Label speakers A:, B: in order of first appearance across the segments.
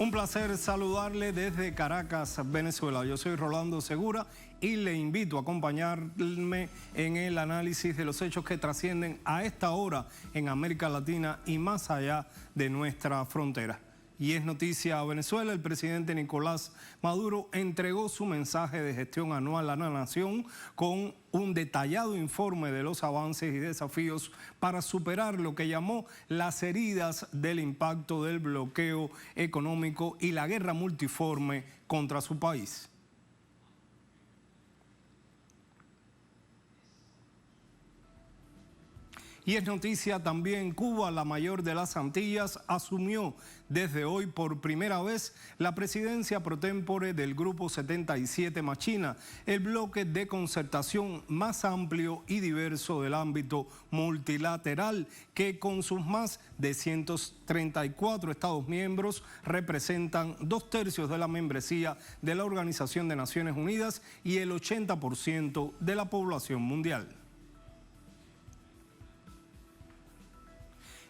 A: Un placer saludarle desde Caracas, Venezuela. Yo soy Rolando Segura y le invito a acompañarme en el análisis de los hechos que trascienden a esta hora en América Latina y más allá de nuestra frontera. Y es noticia a Venezuela, el presidente Nicolás Maduro entregó su mensaje de gestión anual a la nación con un detallado informe de los avances y desafíos para superar lo que llamó las heridas del impacto del bloqueo económico y la guerra multiforme contra su país. Y es noticia también, Cuba, la mayor de las Antillas, asumió desde hoy por primera vez la presidencia pro tempore del Grupo 77 Machina, el bloque de concertación más amplio y diverso del ámbito multilateral, que con sus más de 134 Estados miembros representan 2/3 de la membresía de la Organización de Naciones Unidas y el 80% de la población mundial.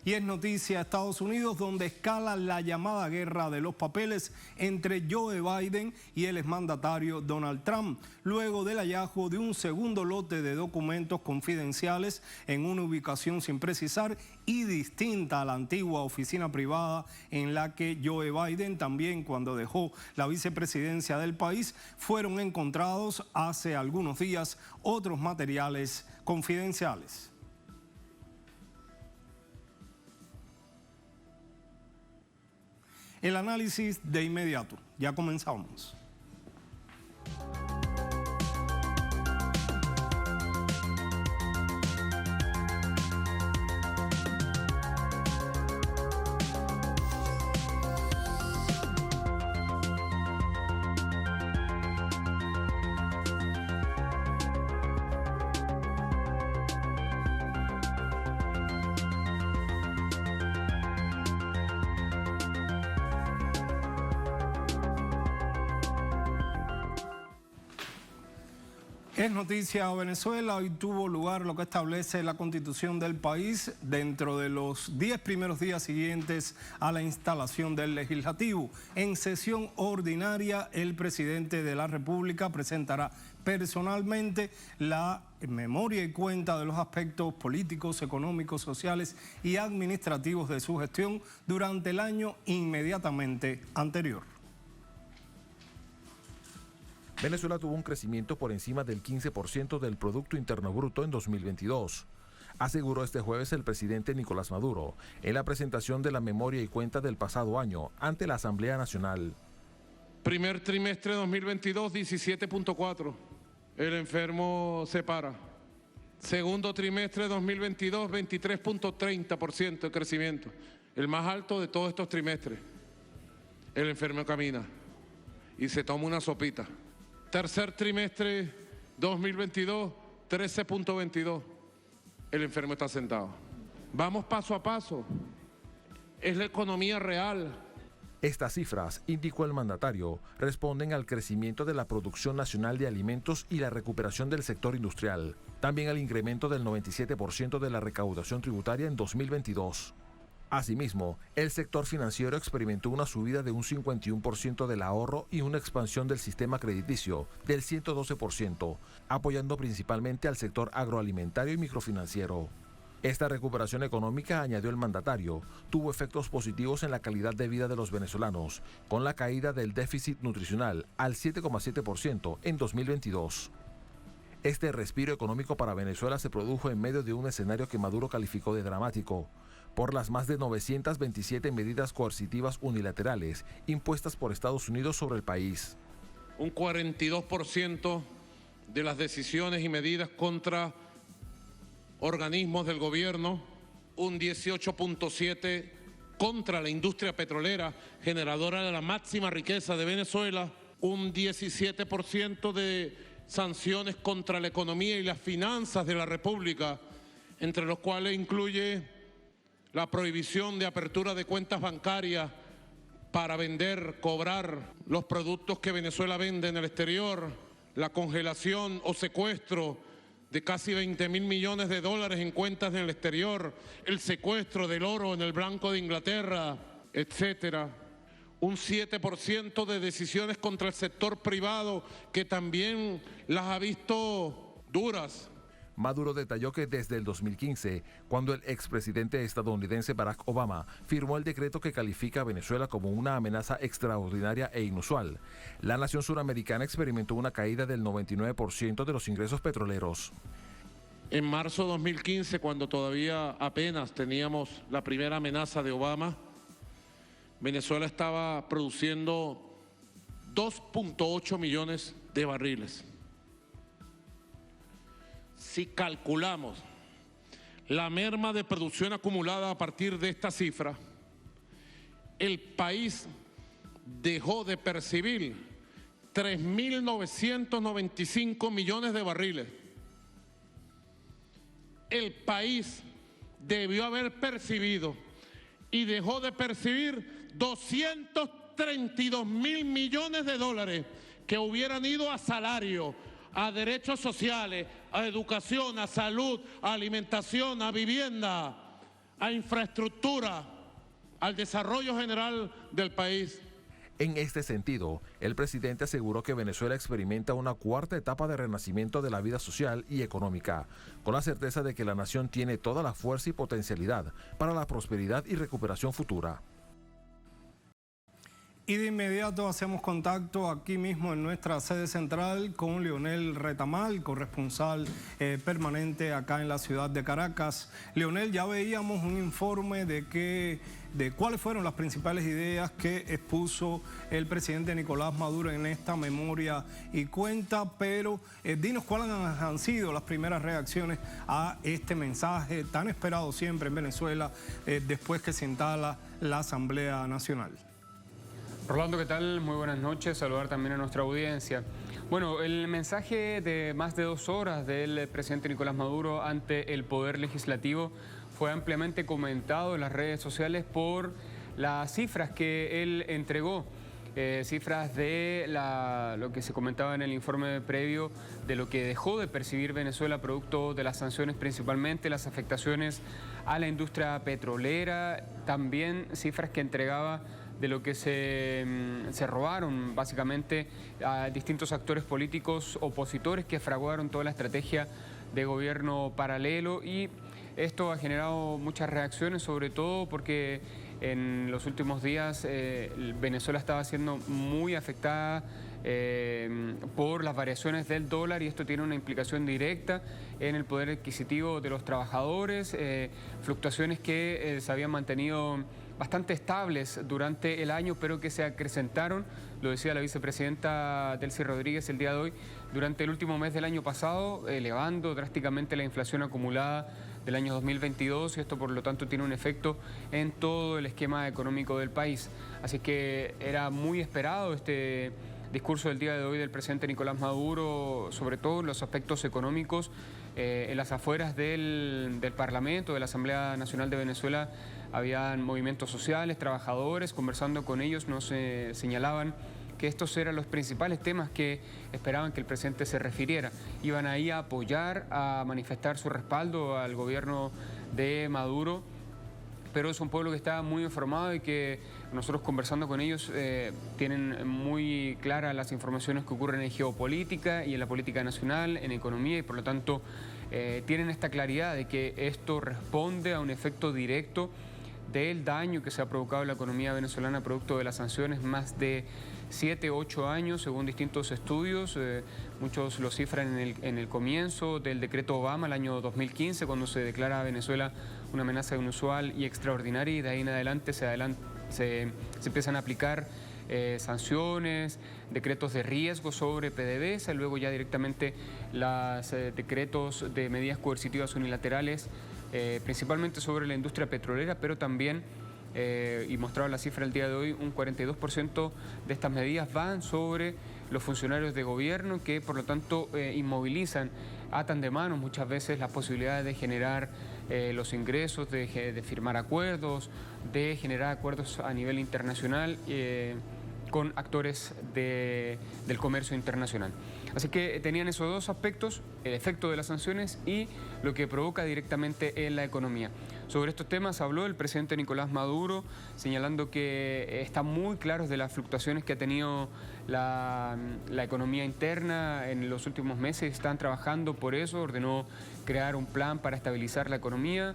A: Y es noticia a Estados Unidos, donde escala la llamada guerra de los papeles entre Joe Biden y el exmandatario Donald Trump, luego del hallazgo de un segundo lote de documentos confidenciales en una ubicación sin precisar y distinta a la antigua oficina privada en la que Joe Biden, también cuando dejó la vicepresidencia del país, fueron encontrados hace algunos días otros materiales confidenciales. El análisis de inmediato. Ya comenzamos. Es noticia a Venezuela. Hoy tuvo lugar lo que establece la Constitución del país dentro de los 10 primeros días siguientes a la instalación del Legislativo. En sesión ordinaria, el presidente de la República presentará personalmente la memoria y cuenta de los aspectos políticos, económicos, sociales y administrativos de su gestión durante el año inmediatamente anterior.
B: Venezuela tuvo un crecimiento por encima del 15% del Producto Interno Bruto en 2022, aseguró este jueves el presidente Nicolás Maduro en la presentación de la memoria y cuenta del pasado año ante la Asamblea Nacional.
C: Primer trimestre de 2022, 17.4. El enfermo se para. Segundo trimestre de 2022, 23.30% de crecimiento. El más alto de todos estos trimestres. El enfermo camina y se toma una sopita. Tercer trimestre 2022, 13.22. El enfermo está sentado. Vamos paso a paso. Es la economía real.
B: Estas cifras, indicó el mandatario, responden al crecimiento de la producción nacional de alimentos y la recuperación del sector industrial. También al incremento del 97% de la recaudación tributaria en 2022. Asimismo, el sector financiero experimentó una subida de un 51% del ahorro y una expansión del sistema crediticio del 112%, apoyando principalmente al sector agroalimentario y microfinanciero. Esta recuperación económica, añadió el mandatario, tuvo efectos positivos en la calidad de vida de los venezolanos, con la caída del déficit nutricional al 7,7% en 2022. Este respiro económico para Venezuela se produjo en medio de un escenario que Maduro calificó de dramático, por las más de 927 medidas coercitivas unilaterales impuestas por Estados Unidos sobre el país.
C: Un 42% de las decisiones y medidas contra organismos del gobierno, un 18.7% contra la industria petrolera, generadora de la máxima riqueza de Venezuela, un 17% de sanciones contra la economía y las finanzas de la República, entre los cuales incluye la prohibición de apertura de cuentas bancarias para vender, cobrar los productos que Venezuela vende en el exterior, la congelación o secuestro de casi 20.000 millones de dólares en cuentas en el exterior, el secuestro del oro en el Banco de Inglaterra, etcétera. un 7% de decisiones contra el sector privado, que también las ha visto duras.
B: Maduro detalló que desde el 2015, cuando el expresidente estadounidense Barack Obama firmó el decreto que califica a Venezuela como una amenaza extraordinaria e inusual, la nación suramericana experimentó una caída del 99% de los ingresos petroleros.
C: En marzo de 2015, cuando todavía apenas teníamos la primera amenaza de Obama, Venezuela estaba produciendo 2.8 millones de barriles. Si calculamos la merma de producción acumulada a partir de esta cifra, el país dejó de percibir 3.995 millones de barriles. El país debió haber percibido y dejó de percibir 232.000 millones de dólares que hubieran ido a salario, a derechos sociales, a educación, a salud, a alimentación, a vivienda, a infraestructura, al desarrollo general del país.
B: En este sentido, el presidente aseguró que Venezuela experimenta una cuarta etapa de renacimiento de la vida social y económica, con la certeza de que la nación tiene toda la fuerza y potencialidad para la prosperidad y recuperación futura.
A: Y de inmediato hacemos contacto aquí mismo en nuestra sede central con Leonel Retamal, corresponsal permanente acá en la ciudad de Caracas. Leonel, ya veíamos un informe de cuáles fueron las principales ideas que expuso el presidente Nicolás Maduro en esta memoria y cuenta, pero dinos cuáles han sido las primeras reacciones a este mensaje tan esperado siempre en Venezuela después que se instala la Asamblea Nacional.
D: Rolando, ¿qué tal? Muy buenas noches. Saludar también a nuestra audiencia. Bueno, el mensaje de más de 2 horas del presidente Nicolás Maduro ante el Poder Legislativo fue ampliamente comentado en las redes sociales por las cifras que él entregó. Cifras de lo que se comentaba en el informe previo de lo que dejó de percibir Venezuela producto de las sanciones, principalmente las afectaciones a la industria petrolera, también cifras que entregaba de lo que se robaron básicamente a distintos actores políticos opositores que fraguaron toda la estrategia de gobierno paralelo, y esto ha generado muchas reacciones, sobre todo porque en los últimos días Venezuela estaba siendo muy afectada por las variaciones del dólar, y esto tiene una implicación directa en el poder adquisitivo de los trabajadores, fluctuaciones que se habían mantenido bastante estables durante el año, pero que se acrecentaron, lo decía la vicepresidenta Delcy Rodríguez el día de hoy, durante el último mes del año pasado, elevando drásticamente la inflación acumulada del año 2022, y esto por lo tanto tiene un efecto en todo el esquema económico del país. Así que era muy esperado este discurso del día de hoy del presidente Nicolás Maduro, sobre todo en los aspectos económicos. En las afueras del Parlamento, de la Asamblea Nacional de Venezuela, habían movimientos sociales, trabajadores, conversando con ellos, nos señalaban que estos eran los principales temas que esperaban que el presidente se refiriera. Iban ahí a apoyar, a manifestar su respaldo al gobierno de Maduro, pero es un pueblo que está muy informado y que nosotros conversando con ellos tienen muy claras las informaciones que ocurren en geopolítica y en la política nacional, en economía, y por lo tanto tienen esta claridad de que esto responde a un efecto directo del daño que se ha provocado en la economía venezolana producto de las sanciones, más de 7, 8 años según distintos estudios. Muchos lo cifran en el comienzo del decreto Obama, el año 2015, cuando se declara a Venezuela una amenaza inusual y extraordinaria, y de ahí en adelante se empiezan a aplicar sanciones, decretos de riesgo sobre PDVSA, luego ya directamente los decretos de medidas coercitivas unilaterales, principalmente sobre la industria petrolera, pero también, y mostraba la cifra el día de hoy, un 42% de estas medidas van sobre los funcionarios de gobierno, que por lo tanto inmovilizan, atan de manos muchas veces las posibilidades de generar los ingresos, de firmar acuerdos, de generar acuerdos a nivel internacional con actores del comercio internacional. Así que tenían esos dos aspectos, el efecto de las sanciones y lo que provoca directamente en la economía. Sobre estos temas habló el presidente Nicolás Maduro, señalando que están muy claros de las fluctuaciones que ha tenido la economía interna en los últimos meses. Están trabajando por eso, ordenó crear un plan para estabilizar la economía,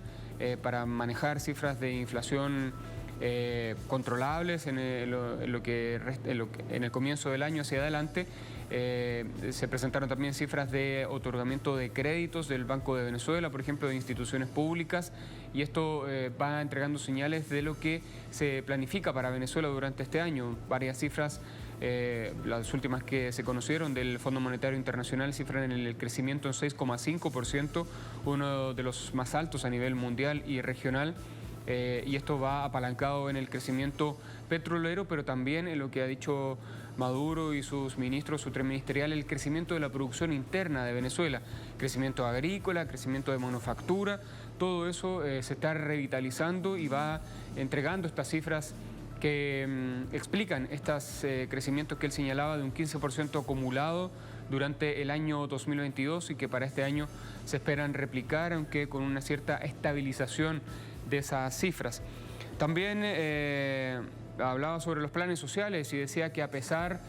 D: para manejar cifras de inflación controlables en el comienzo del año hacia adelante. Se presentaron también cifras de otorgamiento de créditos del Banco de Venezuela, por ejemplo, de instituciones públicas, y esto va entregando señales de lo que se planifica para Venezuela durante este año. Varias cifras, las últimas que se conocieron del Fondo Monetario Internacional, cifran en el crecimiento en 6,5%, uno de los más altos a nivel mundial y regional. Y esto va apalancado en el crecimiento petrolero, pero también en lo que ha dicho Maduro y sus ministros, su tren ministerial, el crecimiento de la producción interna de Venezuela, crecimiento agrícola, crecimiento de manufactura, todo eso se está revitalizando y va entregando estas cifras que explican estos crecimientos que él señalaba de un 15% acumulado durante el año 2022 y que para este año se esperan replicar, aunque con una cierta estabilización de esas cifras. También hablaba sobre los planes sociales y decía que a pesar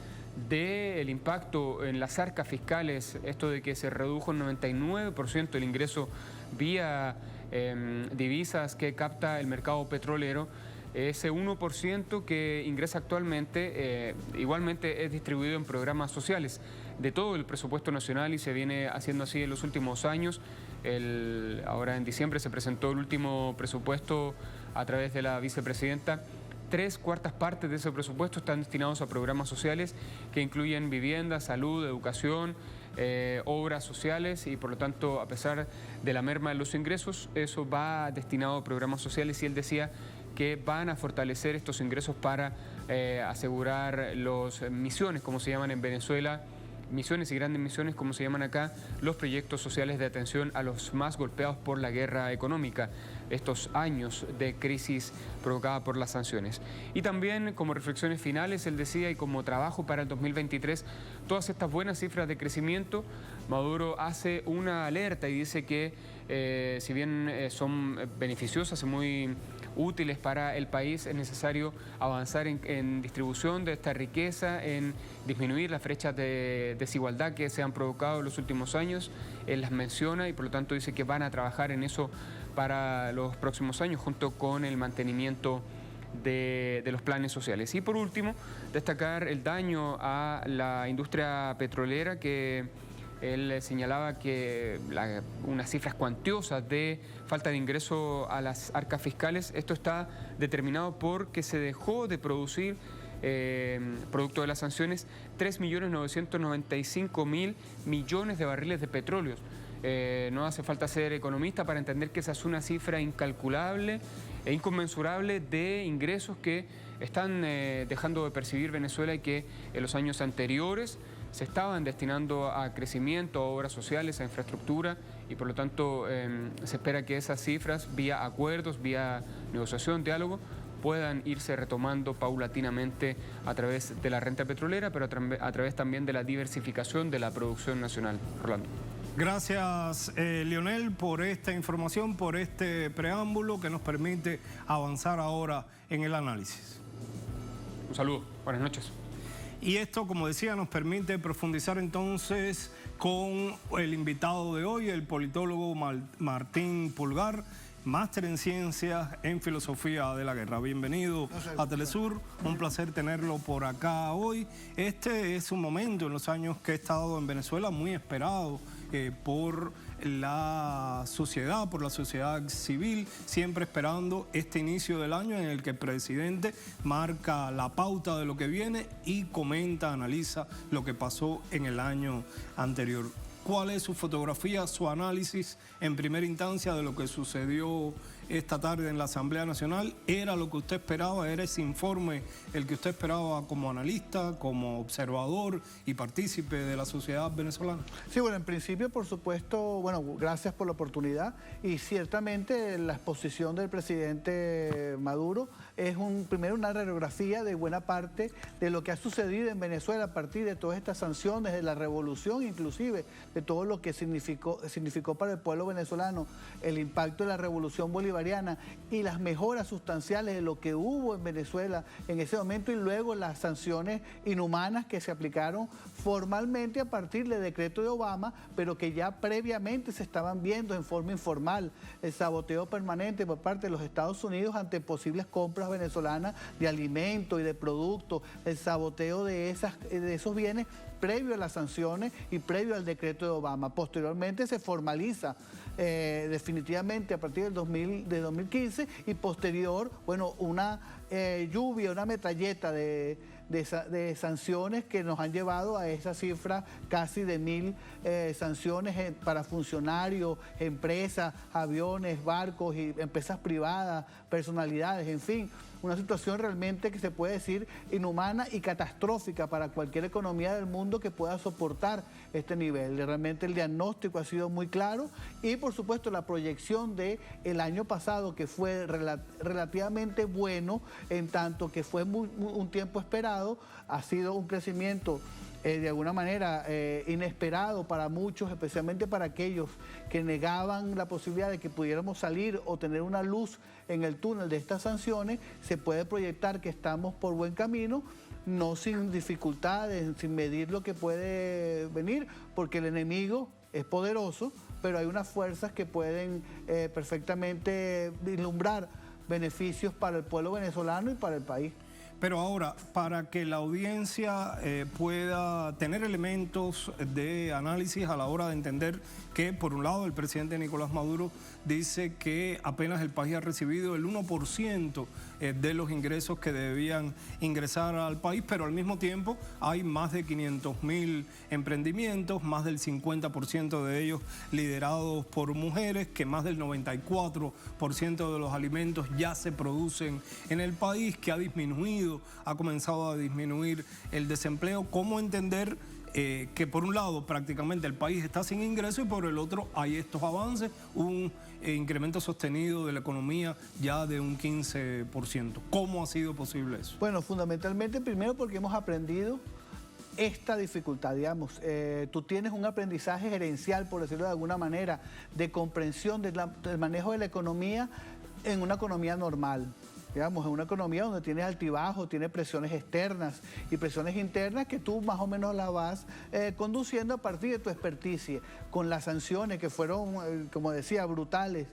D: del impacto en las arcas fiscales, esto de que se redujo un 99% el ingreso vía divisas que capta el mercado petrolero, ese 1% que ingresa actualmente igualmente es distribuido en programas sociales de todo el presupuesto nacional y se viene haciendo así en los últimos años. Ahora en diciembre se presentó el último presupuesto a través de la vicepresidenta. 3/4 partes de ese presupuesto están destinados a programas sociales que incluyen vivienda, salud, educación, obras sociales y por lo tanto, a pesar de la merma de los ingresos, eso va destinado a programas sociales y él decía que van a fortalecer estos ingresos para asegurar las misiones, como se llaman en Venezuela, misiones y grandes misiones, como se llaman acá, los proyectos sociales de atención a los más golpeados por la guerra económica, estos años de crisis provocada por las sanciones. Y también, como reflexiones finales, él decía, y como trabajo para el 2023, todas estas buenas cifras de crecimiento, Maduro hace una alerta y dice que si bien son beneficiosas y muy útiles para el país, es necesario avanzar en distribución de esta riqueza, en disminuir las brechas de desigualdad que se han provocado en los últimos años. Él las menciona y por lo tanto dice que van a trabajar en eso para los próximos años junto con el mantenimiento de los planes sociales. Y por último, destacar el daño a la industria petrolera que él señalaba que unas cifras cuantiosas de falta de ingreso a las arcas fiscales. Esto está determinado porque se dejó de producir, producto de las sanciones, 3.995.000 millones de barriles de petróleo. No hace falta ser economista para entender que esa es una cifra incalculable e inconmensurable de ingresos que están dejando de percibir Venezuela y que en los años anteriores se estaban destinando a crecimiento, a obras sociales, a infraestructura y por lo tanto se espera que esas cifras, vía acuerdos, vía negociación, diálogo, puedan irse retomando paulatinamente a través de la renta petrolera, pero a través también de la diversificación de la producción nacional. Rolando.
A: Gracias, Leonel, por esta información, por este preámbulo que nos permite avanzar ahora en el análisis.
D: Un saludo, buenas noches.
A: Y esto, como decía, nos permite profundizar entonces con el invitado de hoy, el politólogo Martín Pulgar, máster en Ciencias en Filosofía de la Guerra. Bienvenido a Telesur, un placer tenerlo por acá hoy. Este es un momento en los años que he estado en Venezuela muy esperado por la sociedad civil, siempre esperando este inicio del año en el que el presidente marca la pauta de lo que viene y comenta, analiza lo que pasó en el año anterior. ¿Cuál es su fotografía, su análisis en primera instancia de lo que sucedió esta tarde en la Asamblea Nacional? ¿Era lo que usted esperaba? ¿Era ese informe el que usted esperaba como analista, como observador y partícipe de la sociedad venezolana?
E: Sí, bueno, en principio, por supuesto, bueno, gracias por la oportunidad y ciertamente la exposición del presidente Maduro es primero una radiografía de buena parte de lo que ha sucedido en Venezuela a partir de todas estas sanciones, de la revolución inclusive, de todo lo que significó para el pueblo venezolano el impacto de la revolución bolivariana bolivariana y las mejoras sustanciales de lo que hubo en Venezuela en ese momento, y luego las sanciones inhumanas que se aplicaron formalmente a partir del decreto de Obama, pero que ya previamente se estaban viendo en forma informal, el saboteo permanente por parte de los Estados Unidos ante posibles compras venezolanas de alimentos y de productos, el saboteo de esos bienes previo a las sanciones y previo al decreto de Obama. Posteriormente se formaliza definitivamente a partir de 2015, y posterior, bueno, una lluvia, una metralleta de sanciones que nos han llevado a esa cifra casi de 1000 sanciones para funcionarios, empresas, aviones, barcos y empresas privadas, personalidades, en fin. Una situación realmente que se puede decir inhumana y catastrófica para cualquier economía del mundo que pueda soportar este nivel. Realmente el diagnóstico ha sido muy claro, y por supuesto la proyección del año pasado, que fue relativamente bueno, en tanto que fue un tiempo esperado, ha sido un crecimiento de alguna manera inesperado para muchos, especialmente para aquellos que negaban la posibilidad de que pudiéramos salir o tener una luz en el túnel de estas sanciones. Se puede proyectar que estamos por buen camino, no sin dificultades, sin medir lo que puede venir, porque el enemigo es poderoso, pero hay unas fuerzas que pueden perfectamente vislumbrar beneficios para el pueblo venezolano y para el país.
A: Pero ahora, para que la audiencia pueda tener elementos de análisis a la hora de entender que, por un lado, el presidente Nicolás Maduro dice que apenas el país ha recibido el 1% de los ingresos que debían ingresar al país, pero al mismo tiempo hay más de 500.000 emprendimientos, más del 50% de ellos liderados por mujeres, que más del 94% de los alimentos ya se producen en el país, que ha comenzado a disminuir el desempleo. ¿Cómo entender que por un lado prácticamente el país está sin ingresos y por el otro hay estos avances, un incremento sostenido de la economía ya de un 15%? ¿Cómo ha sido posible eso?
E: Bueno, fundamentalmente primero porque hemos aprendido esta dificultad, digamos. Tú tienes un aprendizaje gerencial, por decirlo de alguna manera, de comprensión del manejo de la economía en una economía normal. Digamos, en una economía donde tienes altibajos, tienes presiones externas y presiones internas que tú más o menos las vas conduciendo a partir de tu experticia. Con las sanciones que fueron, como decía, brutales,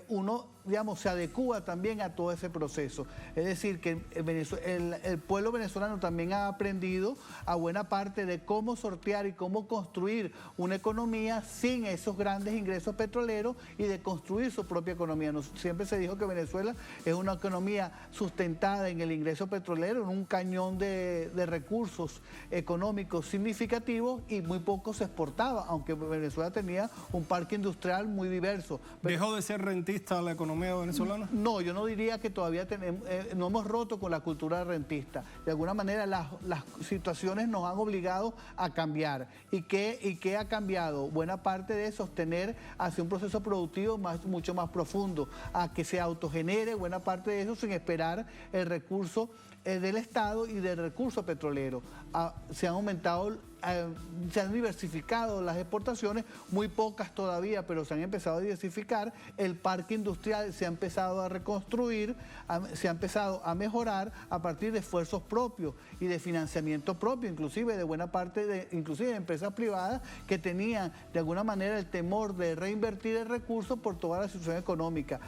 E: uno, digamos, se adecúa también a todo ese proceso. Es decir, que el pueblo venezolano también ha aprendido a buena parte de cómo sortear y cómo construir una economía sin esos grandes ingresos petroleros y de construir su propia economía. Siempre se dijo que Venezuela es una economía sustentada en el ingreso petrolero, en un cañón de recursos económicos significativos, y muy poco se exportaba, aunque Venezuela tenía un parque industrial muy diverso.
A: ¿Dejó de ser rentista la economía venezolana? No,
E: yo no diría que todavía no hemos roto con la cultura rentista. De alguna manera las situaciones nos han obligado a cambiar. ¿Y qué ha cambiado? Buena parte de sostener hacia un proceso productivo mucho más profundo, a que se autogenere buena parte de eso sin esperar el recurso del Estado y del recurso petrolero. Se han aumentado, se han diversificado las exportaciones, muy pocas todavía, pero se han empezado a diversificar. El parque industrial se ha empezado a reconstruir, se ha empezado a mejorar a partir de esfuerzos propios y de financiamiento propio, inclusive de buena parte de empresas privadas que tenían de alguna manera el temor de reinvertir el recurso por toda la situación económica.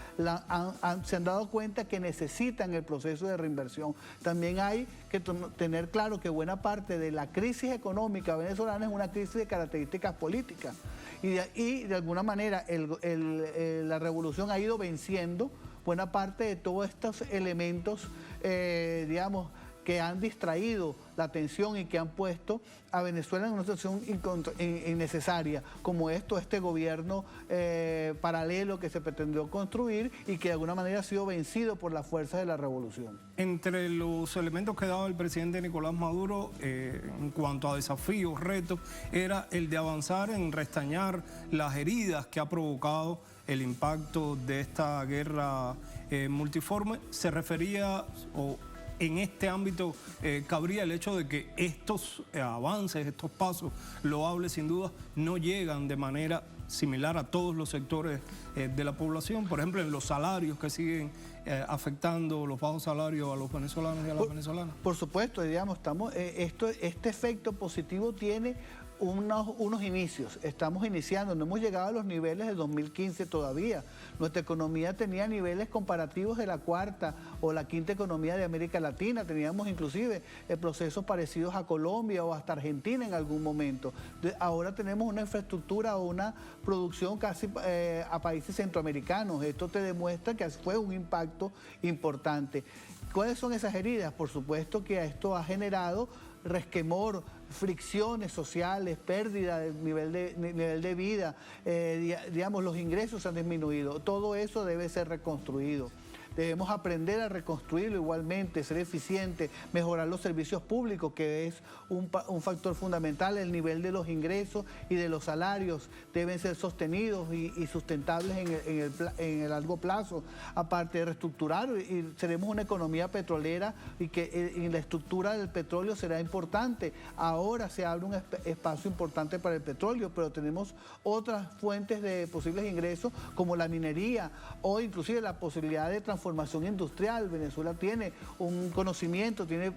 E: Se han dado cuenta que necesitan el proceso de reinversión. También hay que tener claro que buena parte de la crisis económica venezolana es una crisis de características políticas, y de alguna manera la revolución ha ido venciendo buena parte de todos estos elementos, digamos, que han distraído la atención y que han puesto a Venezuela en una situación innecesaria, como este gobierno paralelo que se pretendió construir y que de alguna manera ha sido vencido por las fuerzas de la revolución.
A: Entre los elementos que daba el presidente Nicolás Maduro en cuanto a desafíos, retos, era el de avanzar en restañar las heridas que ha provocado el impacto de esta guerra multiforme. Se refería en este ámbito cabría el hecho de que estos avances, estos pasos loables sin duda, no llegan de manera similar a todos los sectores de la población, por ejemplo en los salarios que siguen afectando, los bajos salarios a los venezolanos y a las venezolanas.
E: Por supuesto, digamos, este efecto positivo tiene unos inicios. Estamos iniciando, no hemos llegado a los niveles de 2015 todavía. Nuestra economía tenía niveles comparativos de la cuarta o la quinta economía de América Latina. Teníamos inclusive procesos parecidos a Colombia o hasta Argentina en algún momento. Ahora tenemos una infraestructura o una producción casi a países centroamericanos. Esto te demuestra que fue un impacto importante. ¿Cuáles son esas heridas? Por supuesto que esto ha generado resquemor, fricciones sociales, pérdida del nivel de vida, digamos, los ingresos han disminuido. Todo eso debe ser reconstruido. Debemos aprender a reconstruirlo igualmente, ser eficiente, mejorar los servicios públicos, que es un factor fundamental. El nivel de los ingresos y de los salarios deben ser sostenidos y sustentables en el largo plazo. Aparte de reestructurar, y seremos una economía petrolera y que en la estructura del petróleo será importante. Ahora se abre un espacio importante para el petróleo, pero tenemos otras fuentes de posibles ingresos como la minería o inclusive la posibilidad de transformación industrial. Venezuela tiene un conocimiento, tiene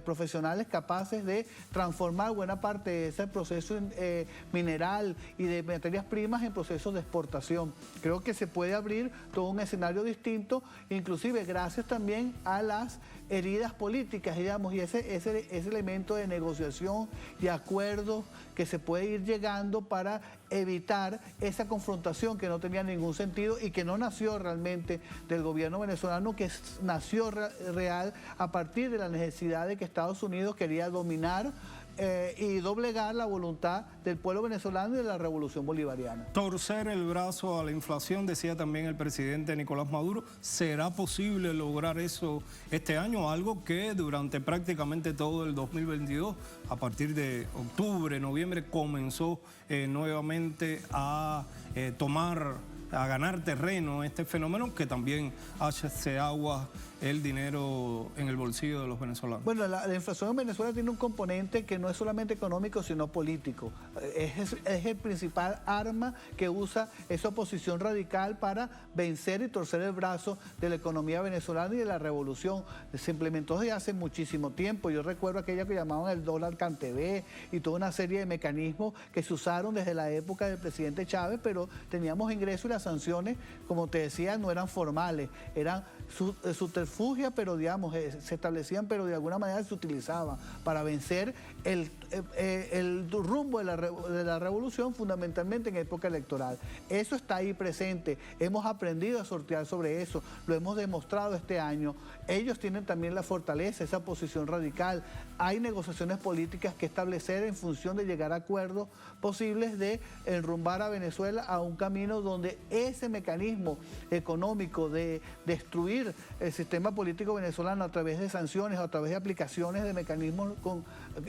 E: profesionales capaces de transformar buena parte de ese proceso mineral y de materias primas en procesos de exportación. Creo que se puede abrir todo un escenario distinto, inclusive gracias también a las heridas políticas, digamos, y ese elemento de negociación y acuerdos que se puede ir llegando para evitar esa confrontación que no tenía ningún sentido y que no nació realmente del gobierno venezolano, que nació real a partir de la necesidad de que Estados Unidos quería dominar y doblegar la voluntad del pueblo venezolano y de la revolución bolivariana.
A: Torcer el brazo a la inflación, decía también el presidente Nicolás Maduro. ¿Será posible lograr eso este año? Algo que durante prácticamente todo el 2022, a partir de octubre, noviembre, comenzó nuevamente a ganar terreno este fenómeno que también hace agua el dinero en el bolsillo de los venezolanos.
E: Bueno, la inflación en Venezuela tiene un componente que no es solamente económico, sino político. Es el principal arma que usa esa oposición radical para vencer y torcer el brazo de la economía venezolana y de la revolución. Se implementó desde hace muchísimo tiempo. Yo recuerdo aquella que llamaban el dólar cantebé y toda una serie de mecanismos que se usaron desde la época del presidente Chávez, pero teníamos ingresos y las sanciones, como te decía, no eran formales, eran subterfugia, pero digamos, se establecían, pero de alguna manera se utilizaban para vencer el rumbo de la revolución, fundamentalmente en época electoral. Eso está ahí presente, hemos aprendido a sortear sobre eso, lo hemos demostrado este año. Ellos tienen también la fortaleza, esa posición radical. Hay negociaciones políticas que establecer en función de llegar a acuerdos posibles de enrumbar a Venezuela a un camino donde ese mecanismo económico de destruir el sistema político venezolano a través de sanciones o a través de aplicaciones de mecanismos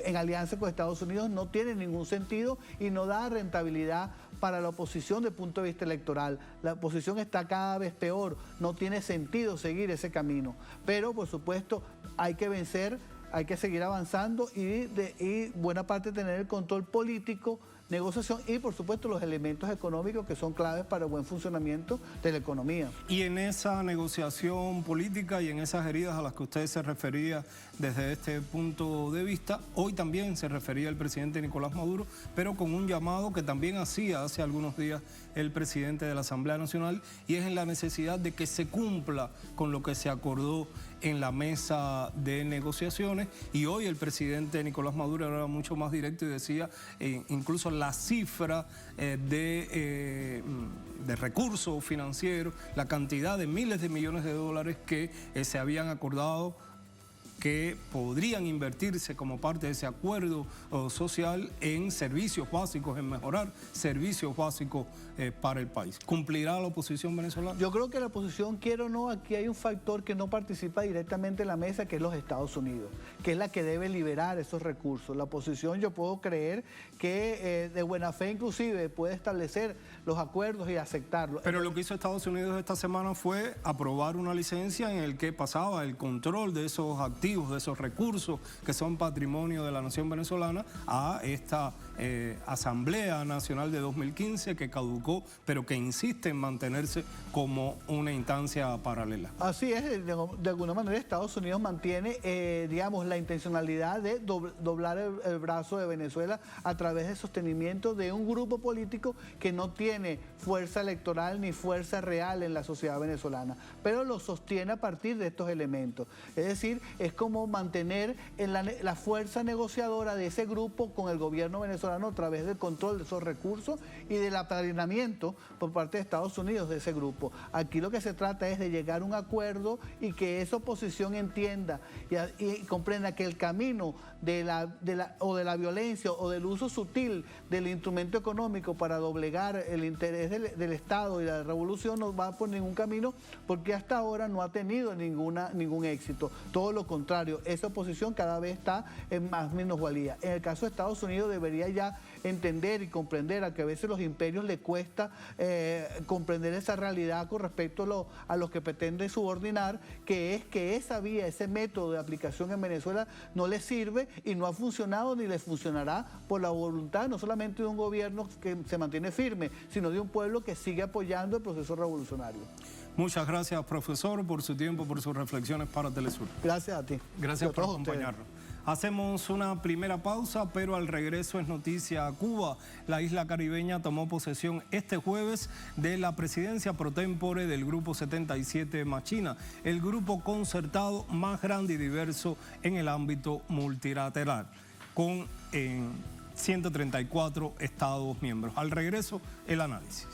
E: en alianza con Estados Unidos no tiene ningún sentido y no da rentabilidad para la oposición desde el punto de vista electoral. La oposición está cada vez peor, no tiene sentido seguir ese camino. Pero, por supuesto, hay que vencer, hay que seguir avanzando y buena parte tener el control político, negociación y, por supuesto, los elementos económicos que son claves para el buen funcionamiento de la economía.
A: Y en esa negociación política y en esas heridas a las que usted se refería desde este punto de vista, hoy también se refería el presidente Nicolás Maduro, pero con un llamado que también hacía hace algunos días el presidente de la Asamblea Nacional, y es en la necesidad de que se cumpla con lo que se acordó en la mesa de negociaciones. Y hoy el presidente Nicolás Maduro era mucho más directo y decía incluso la cifra de recursos financieros, la cantidad de miles de millones de dólares que se habían acordado, que podrían invertirse como parte de ese acuerdo social en servicios básicos, en mejorar servicios básicos para el país. ¿Cumplirá la oposición venezolana?
E: Yo creo que la oposición, quiera o no, aquí hay un factor que no participa directamente en la mesa, que es los Estados Unidos, que es la que debe liberar esos recursos. La oposición, yo puedo creer que de buena fe inclusive puede establecer los acuerdos y aceptarlos.
A: Pero lo que hizo Estados Unidos esta semana fue aprobar una licencia en el que pasaba el control de esos activos, de esos recursos que son patrimonio de la nación venezolana a esta Asamblea Nacional de 2015 que caducó, pero que insiste en mantenerse como una instancia paralela.
E: Así es, de alguna manera Estados Unidos mantiene, digamos, la intencionalidad de doblar el brazo de Venezuela a través del sostenimiento de un grupo político que no tiene fuerza electoral ni fuerza real en la sociedad venezolana, pero lo sostiene a partir de estos elementos. Es decir, es como mantener en la fuerza negociadora de ese grupo con el gobierno venezolano a través del control de esos recursos y del apadrinamiento por parte de Estados Unidos de ese grupo. Aquí lo que se trata es de llegar a un acuerdo y que esa oposición entienda y comprenda que el camino de la violencia o del uso sutil del instrumento económico para doblegar el interés del Estado y la revolución no va por ningún camino, porque hasta ahora no ha tenido ningún éxito. Todo lo contrario, esa oposición cada vez está en más minusvalía. En el caso de Estados Unidos debería ya entender y comprender a que a veces los imperios le cuesta comprender esa realidad con respecto a lo que pretende subordinar, que es que esa vía, ese método de aplicación en Venezuela no le sirve y no ha funcionado ni le funcionará por la voluntad no solamente de un gobierno que se mantiene firme, sino de un pueblo que sigue apoyando el proceso revolucionario.
A: Muchas gracias, profesor, por su tiempo, por sus reflexiones para Telesur.
E: Gracias a ti.
A: Gracias por acompañarnos. Hacemos una primera pausa, pero al regreso es noticia a Cuba. La isla caribeña tomó posesión este jueves de la presidencia pro tempore del Grupo 77 Machina, el grupo concertado más grande y diverso en el ámbito multilateral, con 134 Estados miembros. Al regreso, el análisis.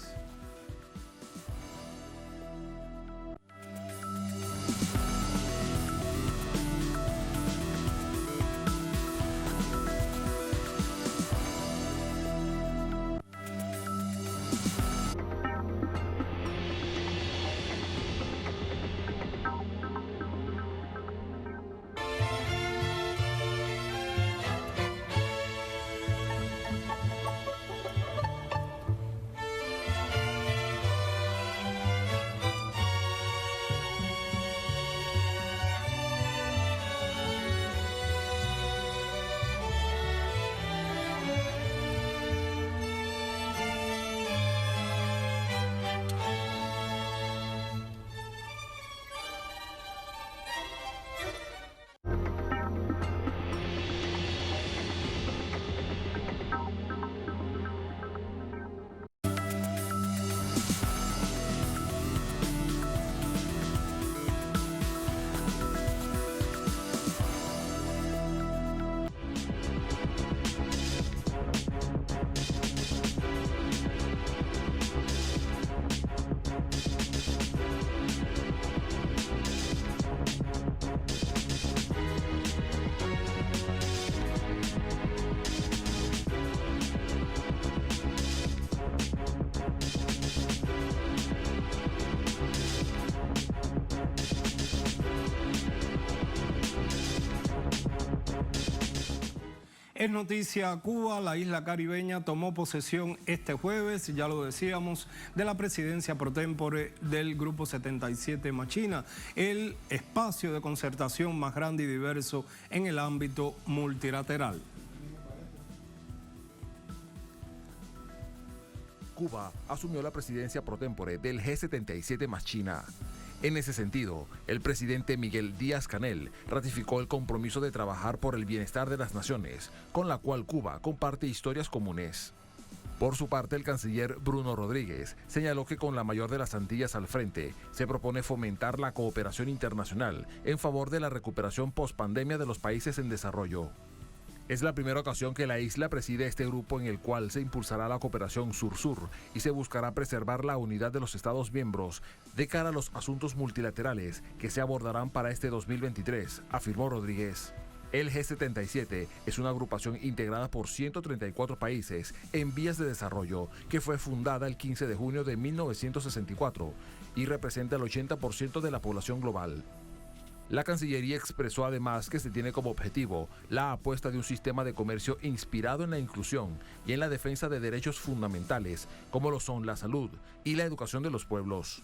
A: Es noticia Cuba, la isla caribeña tomó posesión este jueves, ya lo decíamos, de la presidencia pro tempore del Grupo 77 Machina, el espacio de concertación más grande y diverso en el ámbito multilateral.
B: Cuba asumió la presidencia pro tempore del G77 más China. En ese sentido, el presidente Miguel Díaz-Canel ratificó el compromiso de trabajar por el bienestar de las naciones, con la cual Cuba comparte historias comunes. Por su parte, el canciller Bruno Rodríguez señaló que con la mayor de las Antillas al frente, se propone fomentar la cooperación internacional en favor de la recuperación post-pandemia de los países en desarrollo. Es la primera ocasión que la isla preside este grupo en el cual se impulsará la cooperación sur-sur y se buscará preservar la unidad de los Estados miembros de cara a los asuntos multilaterales que se abordarán para este 2023, afirmó Rodríguez. El G77 es una agrupación integrada por 134 países en vías de desarrollo que fue fundada el 15 de junio de 1964 y representa el 80% de la población global. La Cancillería expresó además que se tiene como objetivo la apuesta de un sistema de comercio inspirado en la inclusión y en la defensa de derechos fundamentales, como lo son la salud y la educación de los pueblos.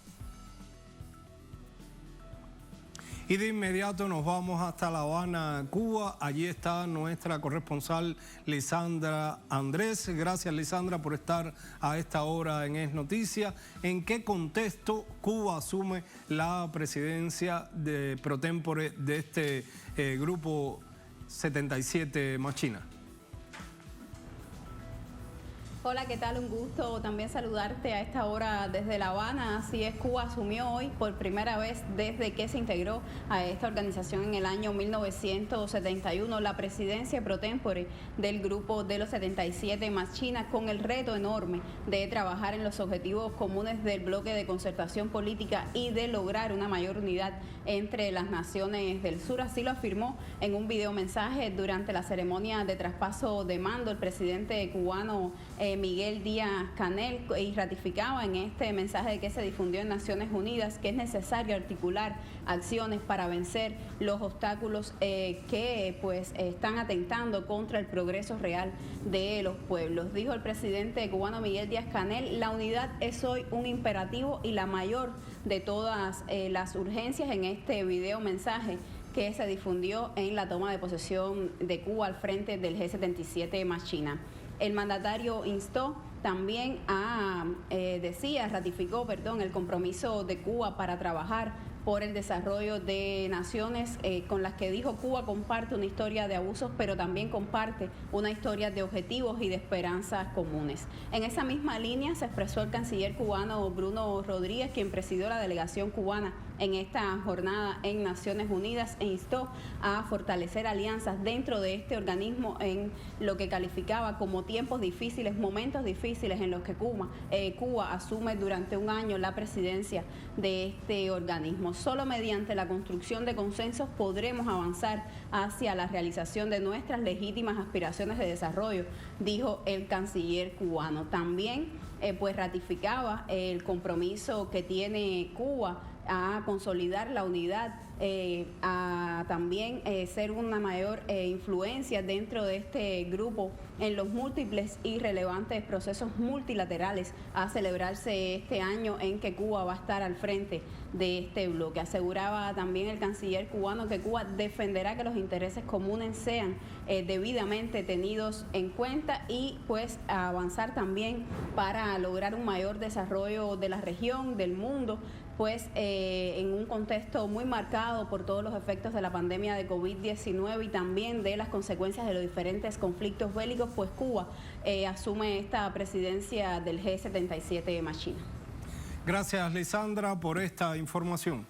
A: Y de inmediato nos vamos hasta La Habana, Cuba. Allí está nuestra corresponsal Lisandra Andrés. Gracias, Lisandra, por estar a esta hora en Es Noticia. ¿En qué contexto Cuba asume la presidencia de pro tempore de este grupo 77 más China?
F: Hola, ¿qué tal? Un gusto también saludarte a esta hora desde La Habana. Así es, Cuba asumió hoy por primera vez desde que se integró a esta organización en el año 1971 la presidencia pro tempore del grupo de los 77 más China, con el reto enorme de trabajar en los objetivos comunes del bloque de concertación política y de lograr una mayor unidad entre las naciones del sur. Así lo afirmó en un videomensaje durante la ceremonia de traspaso de mando el presidente cubano Miguel Díaz-Canel, y ratificaba en este mensaje que se difundió en Naciones Unidas que es necesario articular acciones para vencer los obstáculos que pues están atentando contra el progreso real de los pueblos. Dijo el presidente cubano Miguel Díaz-Canel: la unidad es hoy un imperativo y la mayor de todas las urgencias. En este video mensaje que se difundió en la toma de posesión de Cuba al frente del G77 más China. El mandatario instó también ratificó el compromiso de Cuba para trabajar por el desarrollo de naciones con las que dijo Cuba comparte una historia de abusos, pero también comparte una historia de objetivos y de esperanzas comunes. En esa misma línea se expresó el canciller cubano Bruno Rodríguez, quien presidió la delegación cubana en esta jornada en Naciones Unidas, e instó a fortalecer alianzas dentro de este organismo en lo que calificaba como tiempos difíciles, momentos difíciles en los que Cuba asume durante un año la presidencia de este organismo. Solo mediante la construcción de consensos podremos avanzar hacia la realización de nuestras legítimas aspiraciones de desarrollo, dijo el canciller cubano. También ratificaba el compromiso que tiene Cuba a consolidar la unidad, a también ser una mayor influencia dentro de este grupo en los múltiples y relevantes procesos multilaterales a celebrarse este año en que Cuba va a estar al frente de este bloque. Aseguraba también el canciller cubano que Cuba defenderá que los intereses comunes sean debidamente tenidos en cuenta y pues avanzar también para lograr un mayor desarrollo de la región, del mundo, pues en un contexto muy marcado por todos los efectos de la pandemia de COVID-19 y también de las consecuencias de los diferentes conflictos bélicos, pues Cuba asume esta presidencia del G77 más China.
A: Gracias, Lisandra, por esta información.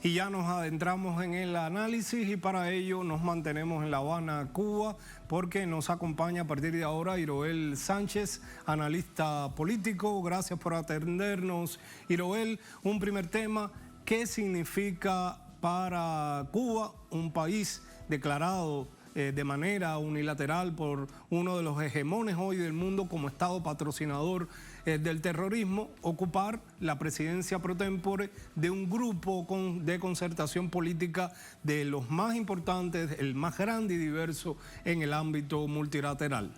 A: Y ya nos adentramos en el análisis y para ello nos mantenemos en La Habana, Cuba, porque nos acompaña a partir de ahora Iroel Sánchez, analista político. Gracias por atendernos, Iroel. Un primer tema: ¿qué significa para Cuba, un país declarado de manera unilateral por uno de los hegemones hoy del mundo como Estado patrocinador del terrorismo, ocupar la presidencia pro tempore de un grupo de concertación política de los más importantes, el más grande y diverso en el ámbito multilateral?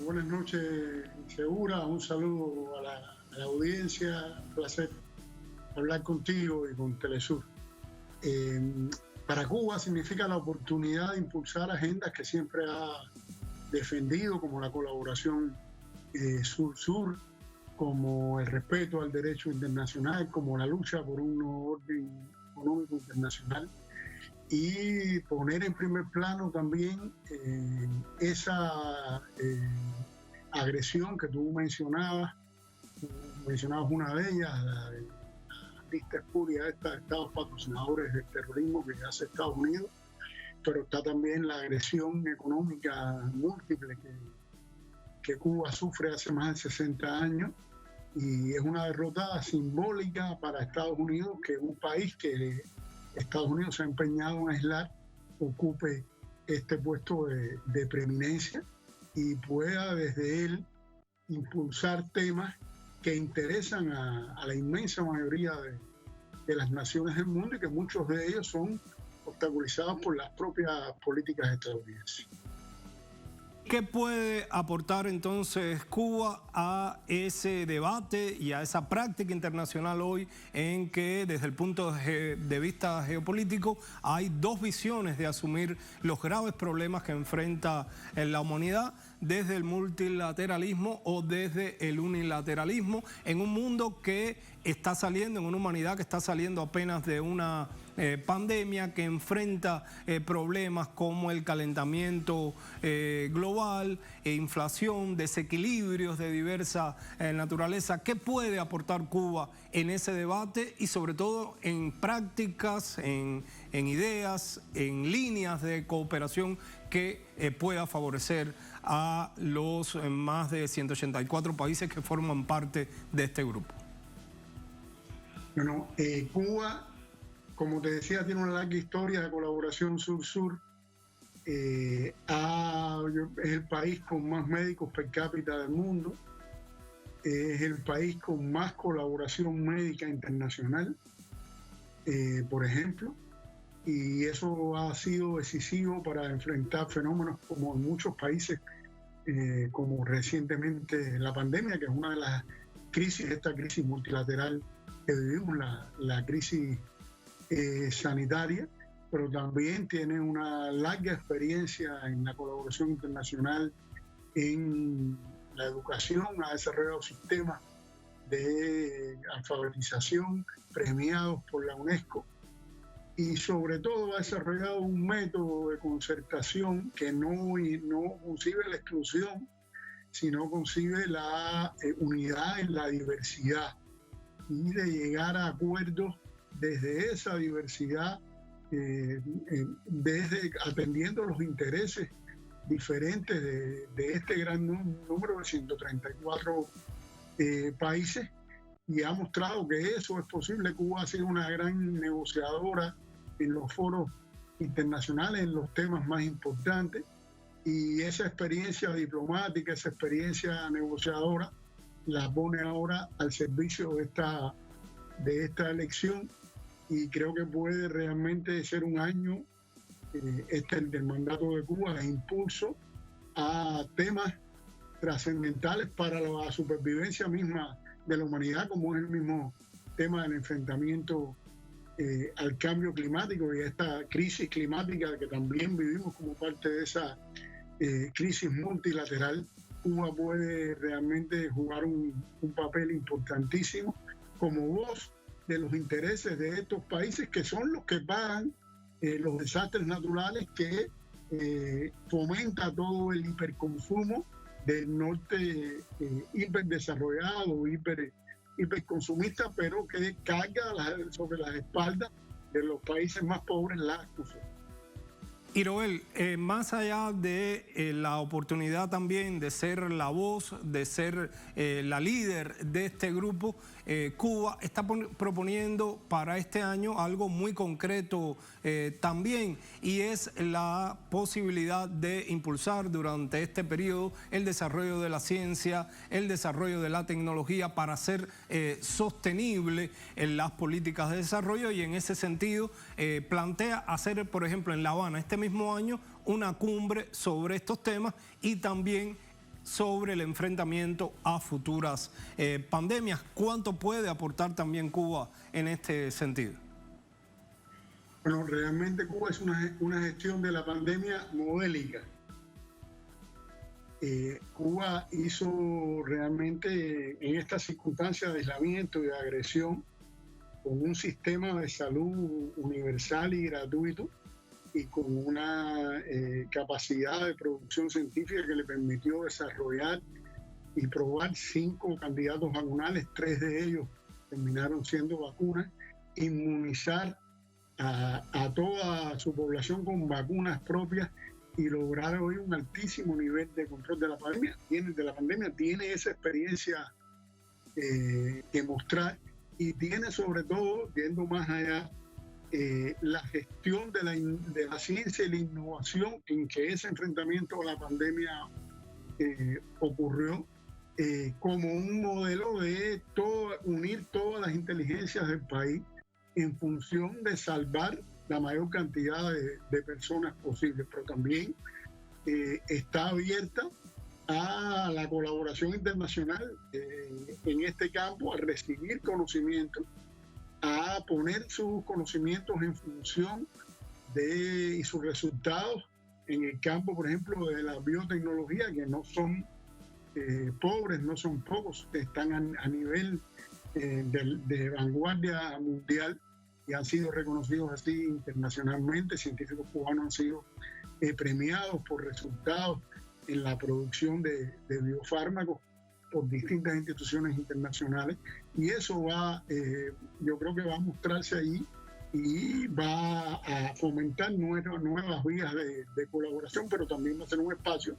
G: Buenas noches, Segura. Un saludo a la audiencia. Un placer hablar contigo y con Telesur. Para Cuba significa la oportunidad de impulsar agendas que siempre ha defendido, como la colaboración sur-sur, como el respeto al derecho internacional, como la lucha por un orden económico internacional, y poner en primer plano también esa agresión que tú mencionabas una de ellas, vista espuria de Estados patrocinadores del terrorismo que hace Estados Unidos, pero está también la agresión económica múltiple que Cuba sufre hace más de 60 años, y es una derrota simbólica para Estados Unidos que un país que Estados Unidos se ha empeñado en aislar ocupe este puesto de preeminencia y pueda desde él impulsar temas que interesan a la inmensa mayoría de las naciones del mundo, y que muchos de ellos son obstaculizados por las propias políticas estadounidenses.
A: ¿Qué puede aportar entonces Cuba a ese debate y a esa práctica internacional hoy, en que desde el punto de vista geopolítico hay dos visiones de asumir los graves problemas que enfrenta la humanidad, desde el multilateralismo o desde el unilateralismo, en un mundo que está saliendo, en una humanidad que está saliendo apenas de una pandemia, que enfrenta problemas como el calentamiento global, inflación, desequilibrios de diversa naturaleza? ¿Qué puede aportar Cuba en ese debate y sobre todo en prácticas, en ideas, en líneas de cooperación que pueda favorecer a los más de 184 países que forman parte de este grupo?
G: Bueno, Cuba, como te decía, tiene una larga historia de colaboración sur-sur. Es el país con más médicos per cápita del mundo. Es el país con más colaboración médica internacional, por ejemplo. Y eso ha sido decisivo para enfrentar fenómenos como en muchos países, como recientemente la pandemia, que es una de las crisis, esta crisis multilateral que vivimos, la crisis sanitaria, pero también tiene una larga experiencia en la colaboración internacional, en la educación, ha desarrollado sistemas de alfabetización premiados por la UNESCO, y sobre todo ha desarrollado un método de concertación que no concibe la exclusión, sino concibe la unidad en la diversidad, y de llegar a acuerdos desde esa diversidad, desde atendiendo los intereses diferentes de este gran número de 134 países, y ha mostrado que eso es posible. Cuba ha sido una gran negociadora en los foros internacionales, en los temas más importantes, y esa experiencia diplomática, esa experiencia negociadora, la pone ahora al servicio de esta elección, y creo que puede realmente ser un año, el del mandato de Cuba, de impulso a temas trascendentales para la supervivencia misma de la humanidad, como es el mismo tema del enfrentamiento al cambio climático y a esta crisis climática que también vivimos como parte de esa crisis multilateral. Cuba puede realmente jugar un papel importantísimo como voz de los intereses de estos países, que son los que pagan los desastres naturales, que fomenta todo el hiperconsumo del norte hiperdesarrollado, hiperconsumista, pero que carga sobre las espaldas de los países más pobres las cosas.
A: Iroel, más allá de la oportunidad también de ser la voz, de ser la líder de este grupo, Cuba está proponiendo para este año algo muy concreto también, y es la posibilidad de impulsar durante este periodo el desarrollo de la ciencia, el desarrollo de la tecnología, para hacer sostenible las políticas de desarrollo, y en ese sentido plantea hacer, por ejemplo, en La Habana este mismo año una cumbre sobre estos temas, y también sobre el enfrentamiento a futuras pandemias. ¿Cuánto puede aportar también Cuba en este sentido?
G: Bueno, realmente Cuba es una gestión de la pandemia modélica. Cuba hizo realmente, en estas circunstancias de aislamiento y de agresión, con un sistema de salud universal y gratuito, y con una capacidad de producción científica que le permitió desarrollar y probar 5 candidatos vacunales, 3 de ellos terminaron siendo vacunas, inmunizar a toda su población con vacunas propias y lograr hoy un altísimo nivel de control de la pandemia. Tiene esa experiencia que mostrar y tiene sobre todo, yendo más allá, la gestión de la ciencia y la innovación en que ese enfrentamiento a la pandemia ocurrió como un modelo de unir todas las inteligencias del país en función de salvar la mayor cantidad de personas posible, pero también está abierta a la colaboración internacional en este campo, a recibir conocimientos, a poner sus conocimientos en función y sus resultados en el campo, por ejemplo, de la biotecnología, que no son pobres, no son pocos, están a nivel de vanguardia mundial y han sido reconocidos así internacionalmente. Científicos cubanos han sido premiados por resultados en la producción de biofármacos por distintas instituciones internacionales, y eso yo creo que va a mostrarse allí y va a fomentar nuevas vías de colaboración, pero también va a ser un espacio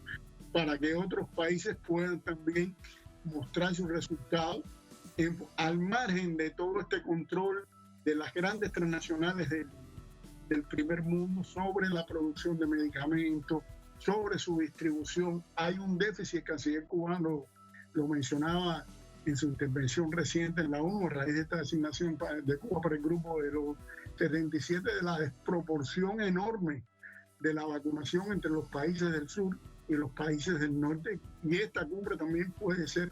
G: para que otros países puedan también mostrar sus resultados al margen de todo este control de las grandes transnacionales del primer mundo sobre la producción de medicamentos, sobre su distribución. Hay un déficit, el canciller cubano lo mencionaba en su intervención reciente en la ONU a raíz de esta designación de Cuba para el grupo de los 77, de la desproporción enorme de la vacunación entre los países del sur y los países del norte, y esta cumbre también puede ser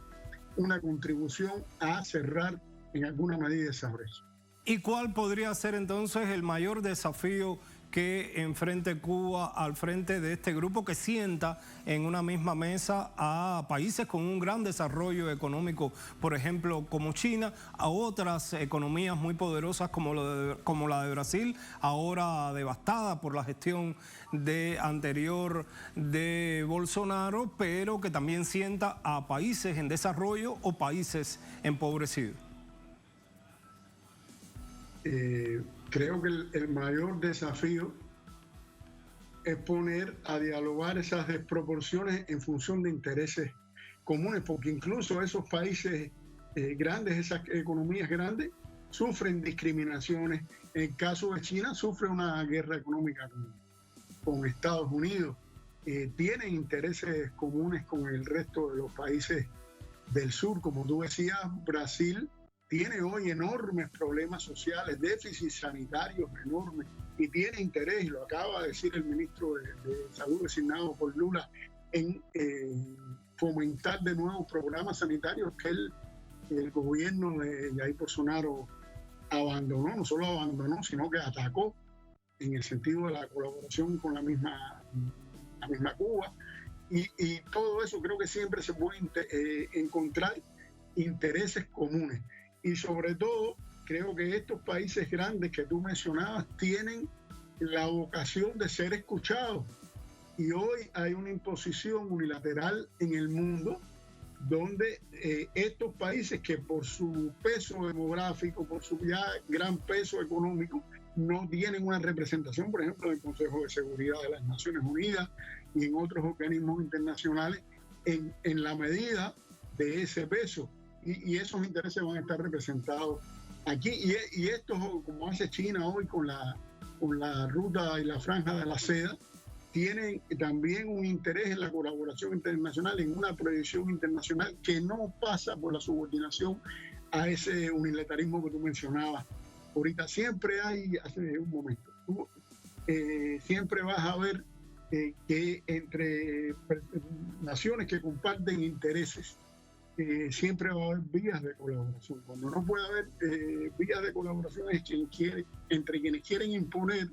G: una contribución a cerrar en alguna medida esa brecha.
A: ¿Y cuál podría ser entonces el mayor desafío que enfrente Cuba al frente de este grupo que sienta en una misma mesa a países con un gran desarrollo económico, por ejemplo, como China, a otras economías muy poderosas como la de Brasil, ahora devastada por la gestión anterior de Bolsonaro, pero que también sienta a países en desarrollo o países empobrecidos?
G: Creo que el mayor desafío es poner a dialogar esas desproporciones en función de intereses comunes, porque incluso esos países grandes, esas economías grandes, sufren discriminaciones. En el caso de China, sufre una guerra económica con Estados Unidos. Tienen intereses comunes con el resto de los países del sur. Como tú decías, Brasil tiene hoy enormes problemas sociales, déficits sanitarios enormes, y tiene interés, y lo acaba de decir el ministro de Salud designado por Lula, en fomentar de nuevo programas sanitarios que el gobierno de Jair Bolsonaro abandonó, no solo abandonó, sino que atacó en el sentido de la colaboración con la misma Cuba. Y todo eso creo que siempre se puede encontrar intereses comunes. Y sobre todo, creo que estos países grandes que tú mencionabas tienen la vocación de ser escuchados. Y hoy hay una imposición unilateral en el mundo donde estos países que por su peso demográfico, por su ya gran peso económico, no tienen una representación, por ejemplo, en el Consejo de Seguridad de las Naciones Unidas y en otros organismos internacionales, en la medida de ese peso. Y esos intereses van a estar representados aquí. Y esto, como hace China hoy con la ruta y la franja de la seda, tienen también un interés en la colaboración internacional, en una proyección internacional que no pasa por la subordinación a ese unilateralismo que tú mencionabas. Ahorita siempre hace un momento, siempre vas a ver que entre naciones que comparten intereses, siempre va a haber vías de colaboración. Cuando no puede haber vías de colaboración es entre quienes quieren imponer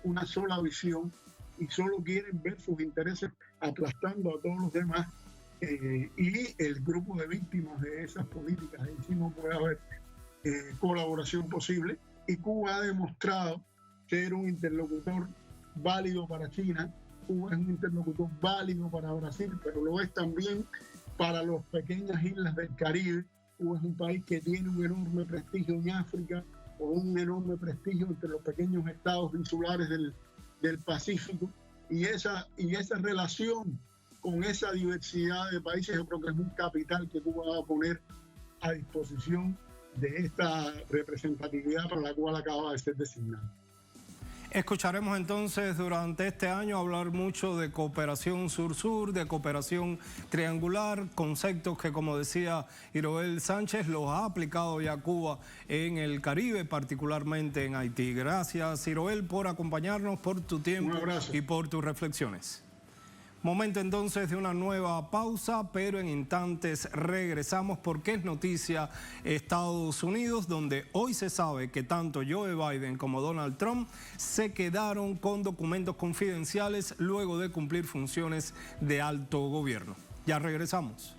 G: una sola visión y solo quieren ver sus intereses aplastando a todos los demás, y el grupo de víctimas de esas políticas. Ahí sí no puede haber colaboración posible, y Cuba ha demostrado ser un interlocutor válido para China. Cuba es un interlocutor válido para Brasil, pero lo es también para las pequeñas islas del Caribe. Cuba es un país que tiene un enorme prestigio en África, con un enorme prestigio entre los pequeños estados insulares del Pacífico, y esa relación con esa diversidad de países, yo creo que es un capital que Cuba va a poner a disposición de esta representatividad para la cual acaba de ser designado.
A: Escucharemos entonces durante este año hablar mucho de cooperación sur-sur, de cooperación triangular, conceptos que, como decía Iroel Sánchez, los ha aplicado ya Cuba en el Caribe, particularmente en Haití. Gracias, Iroel, por acompañarnos, por tu tiempo y por tus reflexiones. Momento entonces de una nueva pausa, pero en instantes regresamos porque es noticia Estados Unidos, donde hoy se sabe que tanto Joe Biden como Donald Trump se quedaron con documentos confidenciales luego de cumplir funciones de alto gobierno. Ya regresamos.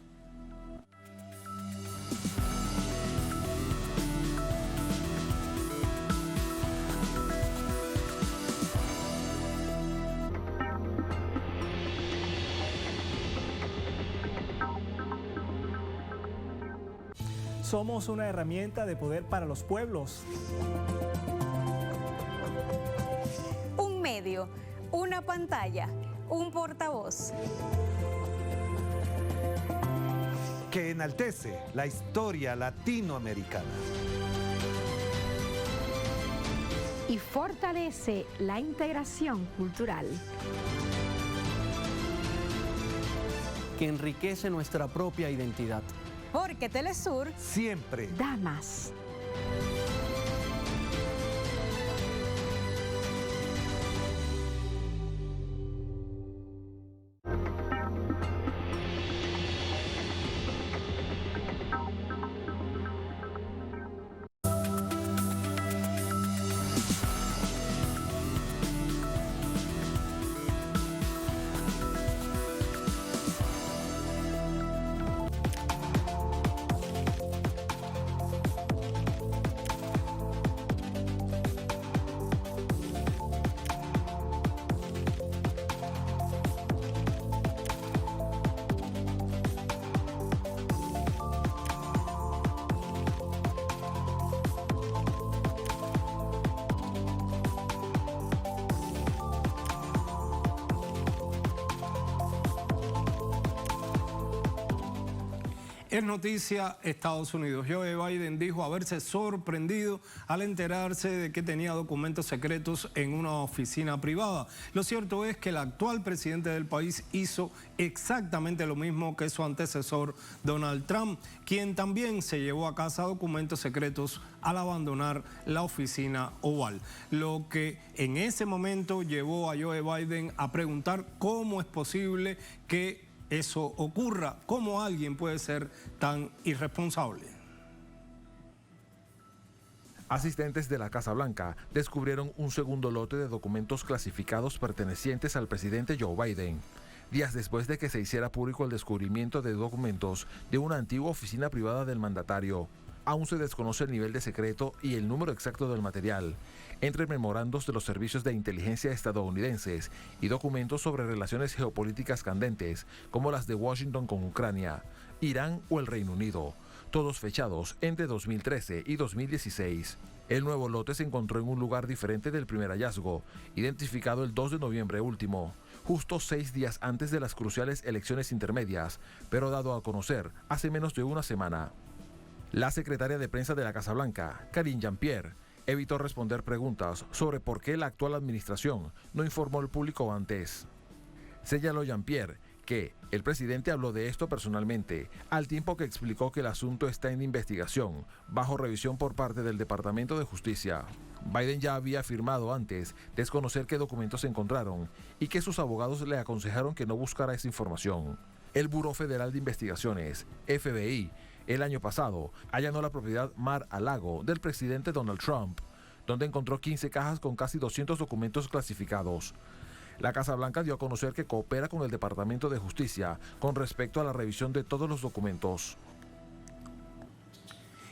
H: Somos una herramienta de poder para los pueblos.
I: Un medio, una pantalla, un portavoz.
J: Que enaltece la historia latinoamericana.
K: Y fortalece la integración cultural.
L: Que enriquece nuestra propia identidad.
I: Porque Telesur
J: siempre
K: da más.
A: Es noticia Estados Unidos. Joe Biden dijo haberse sorprendido al enterarse de que tenía documentos secretos en una oficina privada. Lo cierto es que el actual presidente del país hizo exactamente lo mismo que su antecesor Donald Trump, quien también se llevó a casa documentos secretos al abandonar la oficina Oval. Lo que en ese momento llevó a Joe Biden a preguntar cómo es posible que eso ocurra, cómo alguien puede ser tan irresponsable.
B: Asistentes de la Casa Blanca descubrieron un segundo lote de documentos clasificados pertenecientes al presidente Joe Biden, días después de que se hiciera público el descubrimiento de documentos de una antigua oficina privada del mandatario. Aún se desconoce el nivel de secreto y el número exacto del material, entre memorandos de los servicios de inteligencia estadounidenses y documentos sobre relaciones geopolíticas candentes, como las de Washington con Ucrania, Irán o el Reino Unido, todos fechados entre 2013 y 2016. El nuevo lote se encontró en un lugar diferente del primer hallazgo, identificado el 2 de noviembre último, justo 6 días antes de las cruciales elecciones intermedias, pero dado a conocer hace menos de una semana. La secretaria de prensa de la Casa Blanca, Karine Jean-Pierre, evitó responder preguntas sobre por qué la actual administración no informó al público antes. Señaló Jean-Pierre que el presidente habló de esto personalmente, al tiempo que explicó que el asunto está en investigación, bajo revisión por parte del Departamento de Justicia. Biden ya había afirmado antes desconocer qué documentos se encontraron y que sus abogados le aconsejaron que no buscara esa información. El Buró Federal de Investigaciones, FBI, el año pasado allanó la propiedad Mar-a-Lago del presidente Donald Trump, donde encontró 15 cajas con casi 200 documentos clasificados. La Casa Blanca dio a conocer que coopera con el Departamento de Justicia con respecto a la revisión de todos los documentos.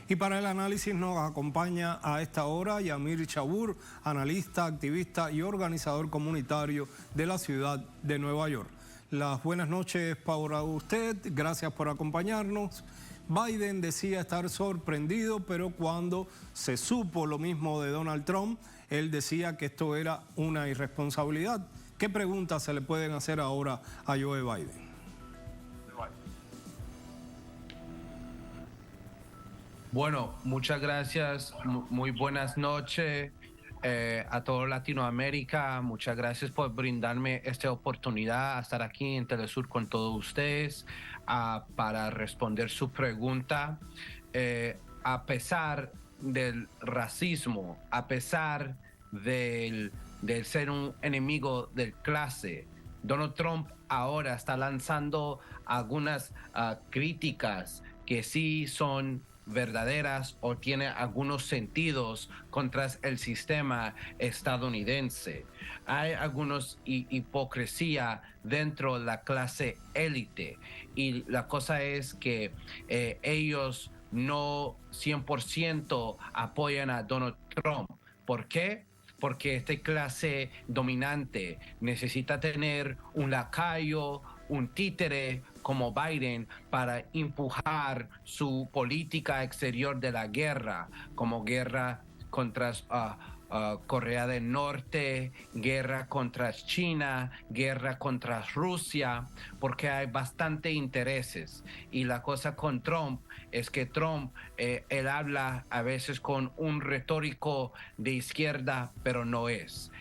A: Y para el análisis nos acompaña a esta hora Yamir Chabur, analista, activista y organizador comunitario de la ciudad de Nueva York. Las buenas noches para usted, gracias por acompañarnos. Biden decía estar sorprendido, pero cuando se supo lo mismo de Donald Trump, él decía que esto era una irresponsabilidad. ¿Qué preguntas se le pueden hacer ahora a Joe Biden?
M: Bueno, muchas gracias, muy buenas noches a toda Latinoamérica. Muchas gracias por brindarme esta oportunidad a estar aquí en Telesur con todos ustedes para responder su pregunta. A pesar del racismo, a pesar del ser un enemigo de clase, Donald Trump ahora está lanzando algunas críticas que sí son verdaderas o tiene algunos sentidos contra el sistema estadounidense. Hay algunos hipocresía dentro de la clase élite y la cosa es que ellos no 100% apoyan a Donald Trump. ¿Por qué? Porque esta clase dominante necesita tener un lacayo, un títere como Biden para empujar su política exterior de la guerra, como guerra contra Corea del Norte, guerra contra China, guerra contra Rusia, porque hay bastante intereses. Y la cosa con Trump es que Trump, él habla a veces con un retórico de izquierda, pero no es.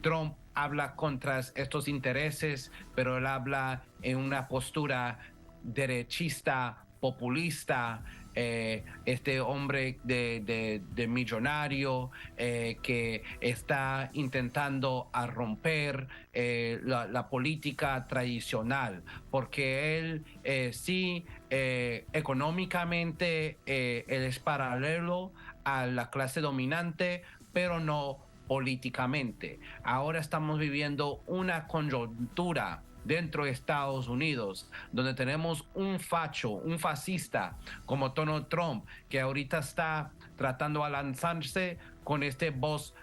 M: Trump habla contra estos intereses, pero él habla en una postura derechista, populista, este hombre de millonario que está intentando a romper la política tradicional, porque él sí económicamente él es paralelo a la clase dominante, pero no políticamente. Ahora estamos viviendo una coyuntura dentro de Estados Unidos, donde tenemos un facho, un fascista como Donald Trump, que ahorita está tratando de lanzarse con este voz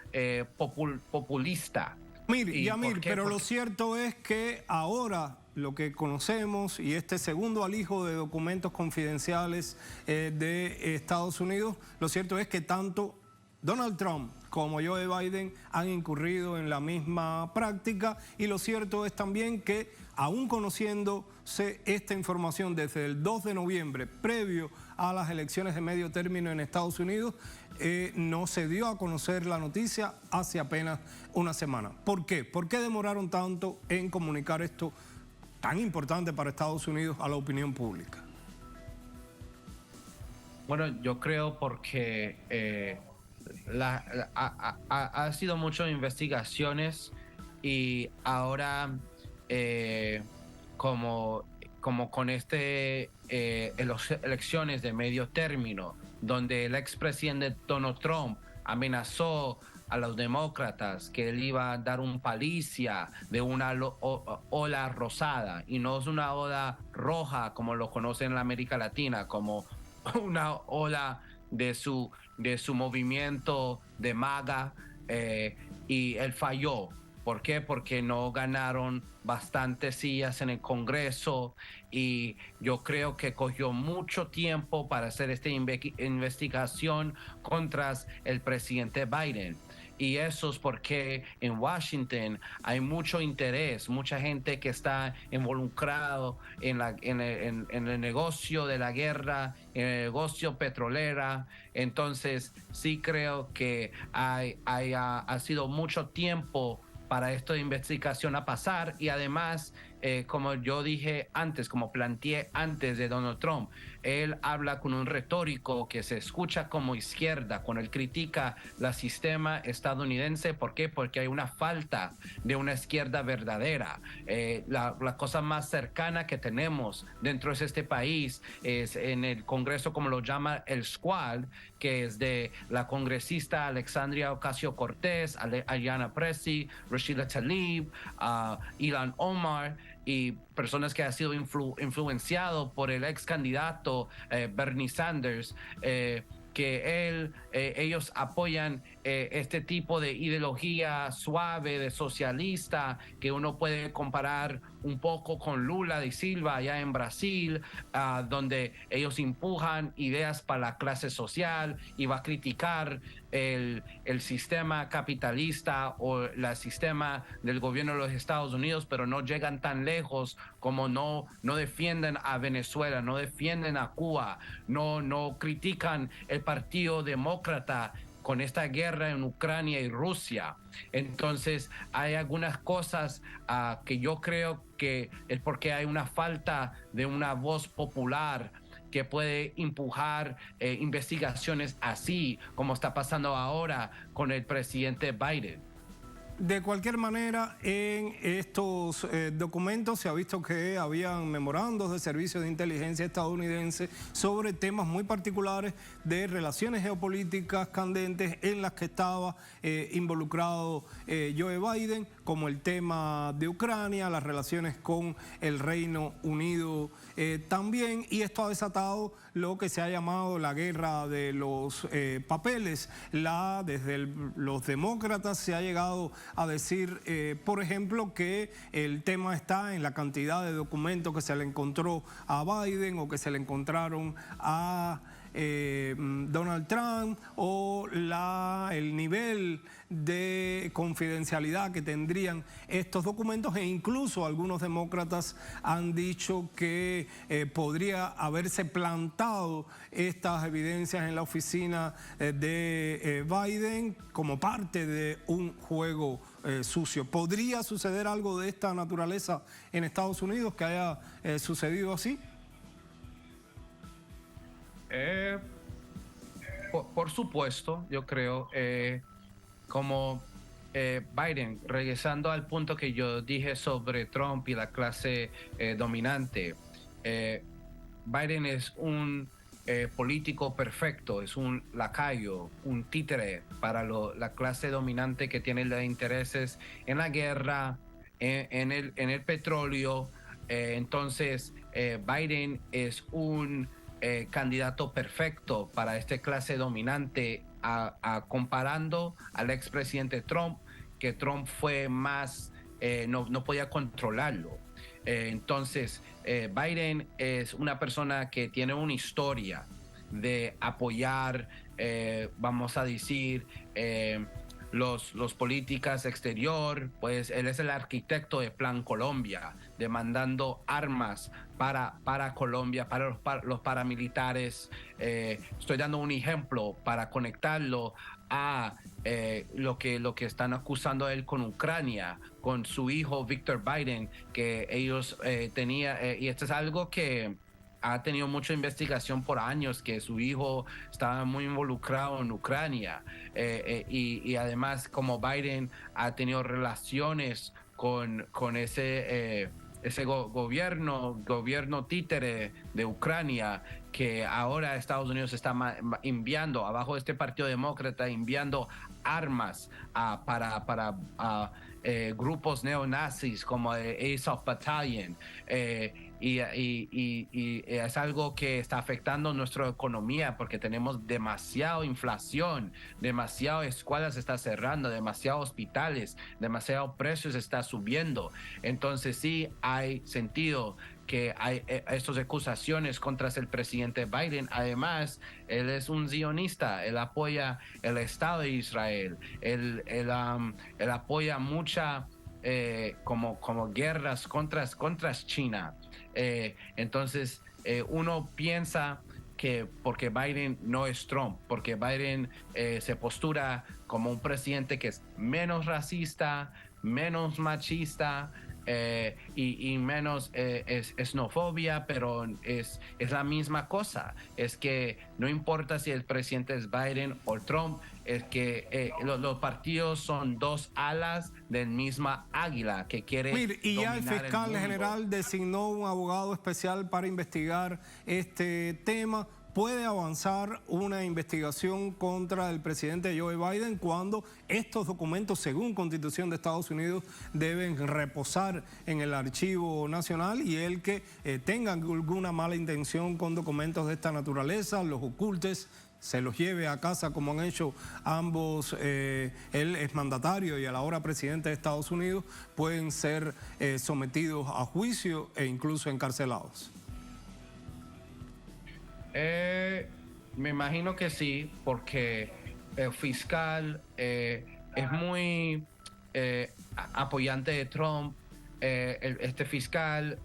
M: populista.
A: Yamir, pero lo cierto es que ahora lo que conocemos y este segundo alijo de documentos confidenciales de Estados Unidos, lo cierto es que tanto Donald Trump como Joe Biden han incurrido en la misma práctica y lo cierto es también que aún conociéndose esta información desde el 2 de noviembre, previo a las elecciones de medio término en Estados Unidos, no se dio a conocer la noticia hace apenas una semana. ¿Por qué? ¿Por qué demoraron tanto en comunicar esto tan importante para Estados Unidos a la opinión pública?
M: Bueno, yo creo porque ha sido muchas investigaciones y ahora como con las elecciones de medio término, donde el expresidente Donald Trump amenazó a los demócratas que él iba a dar un paliza de una ola rosada, y no es una ola roja como lo conocen en la América Latina, como una ola de su movimiento de MAGA, y él falló. ¿Por qué? Porque no ganaron bastantes sillas en el Congreso y yo creo que cogió mucho tiempo para hacer esta investigación contra el presidente Biden. Y eso es porque en Washington hay mucho interés, mucha gente que está involucrado en el negocio de la guerra, en el negocio petrolera. Entonces sí creo que ha sido mucho tiempo para esta investigación a pasar y además, como yo dije antes, como planteé antes de Donald Trump, él habla con un retórico que se escucha como izquierda, cuando él critica el sistema estadounidense. ¿Por qué? Porque hay una falta de una izquierda verdadera. La cosa más cercana que tenemos dentro de este país es en el Congreso, como lo llama el Squad, que es de la congresista Alexandria Ocasio-Cortez, Ayanna Pressley, Rashida Tlaib, Ilhan Omar, y personas que han sido influenciados por el ex candidato Bernie Sanders, que ellos apoyan este tipo de ideología suave, de socialista, que uno puede comparar un poco con Lula da Silva allá en Brasil, donde ellos empujan ideas para la clase social y va a criticar el sistema capitalista o el sistema del gobierno de los Estados Unidos, pero no llegan tan lejos como no defienden a Venezuela, no defienden a Cuba, no critican el Partido Demócrata con esta guerra en Ucrania y Rusia. Entonces hay algunas cosas que yo creo que es porque hay una falta de una voz popular que puede empujar investigaciones así como está pasando ahora con el presidente Biden.
A: De cualquier manera, en estos documentos se ha visto que habían memorandos de servicios de inteligencia estadounidense sobre temas muy particulares de relaciones geopolíticas candentes en las que estaba involucrado Joe Biden, como el tema de Ucrania, las relaciones con el Reino Unido también, y esto ha desatado lo que se ha llamado la guerra de los papeles. Desde los demócratas se ha llegado a decir, por ejemplo, que el tema está en la cantidad de documentos que se le encontró a Biden o que se le encontraron a Donald Trump, o el nivel de confidencialidad que tendrían estos documentos, e incluso algunos demócratas han dicho que podría haberse plantado estas evidencias en la oficina de Biden como parte de un juego sucio. ¿Podría suceder algo de esta naturaleza en Estados Unidos, que haya sucedido así?
M: Por supuesto, yo creo, como Biden, regresando al punto que yo dije sobre Trump y la clase dominante, Biden es un político perfecto, es un lacayo, un títere para la clase dominante que tiene los intereses en la guerra, en el petróleo. Entonces, Biden es un candidato perfecto para esta clase dominante, comparando al expresidente Trump, que Trump fue más, no podía controlarlo. Entonces, Biden es una persona que tiene una historia de apoyar, vamos a decir, los políticas exterior. Pues él es el arquitecto de Plan Colombia, demandando armas para Colombia, para los paramilitares. Estoy dando un ejemplo para conectarlo a lo que están acusando a él con Ucrania, con su hijo Victor Biden, que ellos tenían, y esto es algo que ha tenido mucha investigación por años, que su hijo estaba muy involucrado en Ucrania, y además como Biden ha tenido relaciones con ese gobierno títere de Ucrania, que ahora Estados Unidos está enviando, abajo de este Partido Demócrata, enviando armas para grupos neonazis como el Azov Battalion, y es algo que está afectando nuestra economía, porque tenemos demasiada inflación, demasiadas escuelas se está cerrando, demasiados hospitales, demasiados precios está subiendo. Entonces sí hay sentido que hay estas acusaciones contra el presidente Biden. Además, él es un sionista, él apoya el Estado de Israel, él apoya mucha como guerras contra China. Entonces uno piensa que porque Biden no es Trump, porque Biden se postura como un presidente que es menos racista, menos machista, y menos xenofobia, pero es la misma cosa. Es que no importa si el presidente es Biden o Trump, es que los partidos son dos alas del misma águila que quiere.
A: Mire, y ya el fiscal general designó un abogado especial para investigar este tema. ¿Puede avanzar una investigación contra el presidente Joe Biden cuando estos documentos, según Constitución de Estados Unidos, deben reposar en el Archivo Nacional, y el que tenga alguna mala intención con documentos de esta naturaleza, los ocultes, se los lleve a casa como han hecho ambos, el exmandatario y el ahora presidente de Estados Unidos, pueden ser sometidos a juicio e incluso encarcelados?
M: Me imagino que sí, porque el fiscal es muy apoyante de Trump. Este fiscal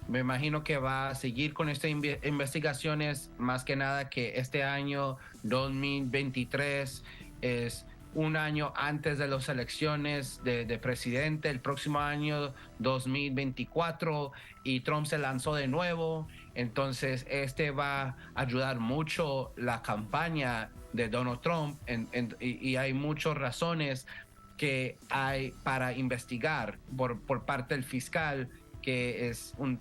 M: me imagino que va a seguir con estas investigaciones, más que nada que este año 2023 es un año antes de las elecciones de presidente, el próximo año 2024, y Trump se lanzó de nuevo. Entonces este va a ayudar mucho la campaña de Donald Trump y hay muchas razones que hay para investigar por parte del fiscal, que es un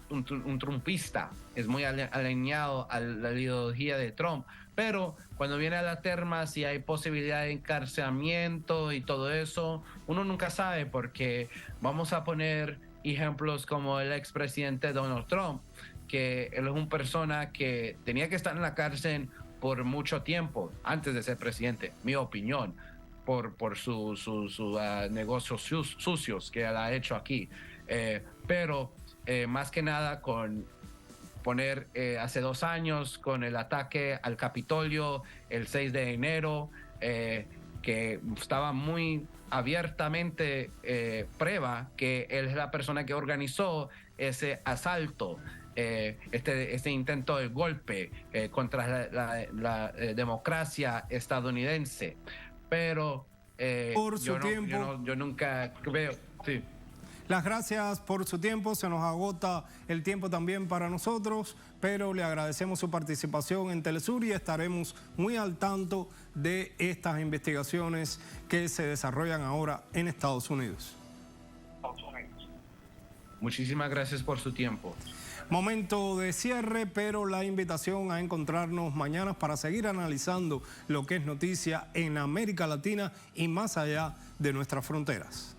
M: trumpista, es muy alineado a la ideología de Trump. Pero cuando viene a la terma, si hay posibilidad de encarcelamiento y todo eso, uno nunca sabe, porque vamos a poner ejemplos como el expresidente Donald Trump, que él es una persona que tenía que estar en la cárcel por mucho tiempo antes de ser presidente, mi opinión, por sus negocios sucios que él ha hecho aquí. Pero más que nada con poner hace 2 años con el ataque al Capitolio el 6 de enero, que estaba muy abiertamente prueba que él es la persona que organizó ese asalto, este intento de golpe contra la democracia estadounidense. Pero
A: por su tiempo,
M: yo nunca veo... Sí.
A: Las gracias por su tiempo, se nos agota el tiempo también para nosotros, pero le agradecemos su participación en Telesur y estaremos muy al tanto de estas investigaciones que se desarrollan ahora en Estados Unidos.
M: Muchísimas gracias por su tiempo.
A: Momento de cierre, pero la invitación a encontrarnos mañana para seguir analizando lo que es noticia en América Latina y más allá de nuestras fronteras.